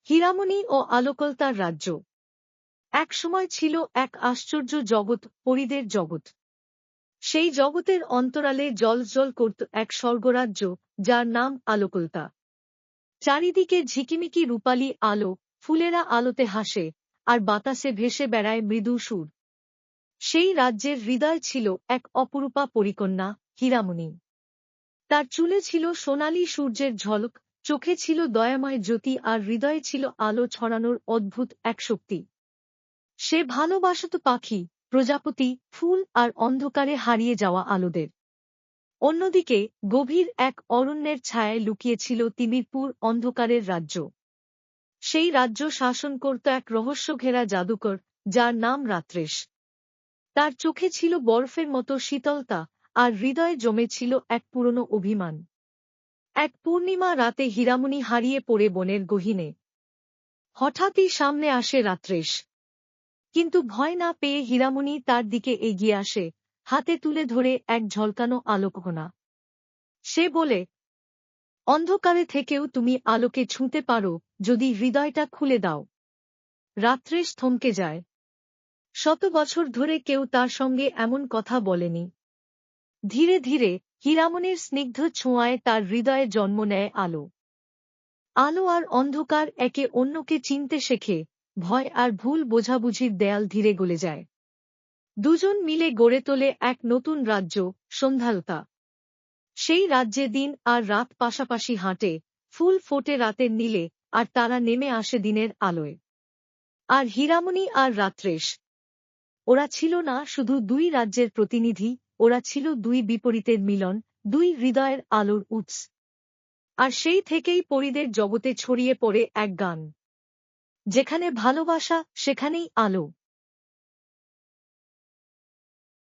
হীরামণি ও আলোকলতার রাজ্য। এক সময় ছিল এক আশ্চর্য জগৎ, পরীদের জগৎ। সেই জগতের অন্তরালে জ্বলজ্বল করত এক স্বর্গরাজ্য, যার নাম আলোকলতা। চারিদিকে ঝিকিমিকি রূপালী আলো, ফুলেরা আলোতে হাসে, আর বাতাসে ভেসে বেড়ায় মৃদু সুর। সেই রাজ্যের হৃদয় ছিল এক অপরূপা পরিকন্যা, হীরামণি। তার চুলে ছিল সোনালি সূর্যের ঝলক, চোখে ছিল দয়াময় জ্যোতি, আর হৃদয়ে ছিল আলো ছড়ানোর অদ্ভুত এক শক্তি। সে ভালোবাসত পাখি, প্রজাপতি, ফুল আর অন্ধকারে হারিয়ে যাওয়া আলোদের। অন্যদিকে গভীর এক অরণ্যের ছায়ায় লুকিয়েছিল তিমিরপুর অন্ধকারের রাজ্য। সেই রাজ্য শাসন করত এক রহস্যঘেরা জাদুকর, যার নাম রাত্রেশ। তার চোখে ছিল বরফের মতো শীতলতা, আর হৃদয়ে জমেছিল এক পুরনো অভিমান। এক পূর্ণিমা রাতে হীরামণি হারিয়ে পড়ে বনের গহীনে। হঠাৎই সামনে আসে রাত্রেশ। কিন্তু ভয় না পেয়ে হীরামণি তার দিকে এগিয়ে আসে, হাতে তুলে ধরে এক ঝলকানো আলোককণা। সে বলে, অন্ধকারে থেকেও তুমি আলোকে ছুঁতে পারো, যদি হৃদয়টা খুলে দাও। রাত্রেশ থমকে যায়। শত বছর ধরে কেউ তার সঙ্গে এমন কথা বলেনি। ধীরে ধীরে হীরামণির স্নিগ্ধ ছোঁয়ায় তার হৃদয়ে জন্ম নেয় আলো। আলো আর অন্ধকার একে অন্যকে চিনতে শেখে, ভয় আর ভুল বোঝাবুঝির দেয়াল ধীরে গলে যায়। দুজন মিলে গড়ে তোলে এক নতুন রাজ্য, সন্ধ্যালতা। সেই রাজ্যে দিন আর রাত পাশাপাশি হাঁটে, ফুল ফোটে রাতের নীলে, আর তারা নেমে আসে দিনের আলোয়। আর হীরামণি আর রাত্রেশ, ওরা ছিল না শুধু দুই রাজ্যের প্রতিনিধি, ওরা ছিল দুই বিপরীতের মিলন, দুই হৃদয়ের আলোর উৎস। আর সেই থেকেই পরীদের জগতে ছড়িয়ে পড়ে এক গান, যেখানে ভালোবাসা সেখানেই আলো।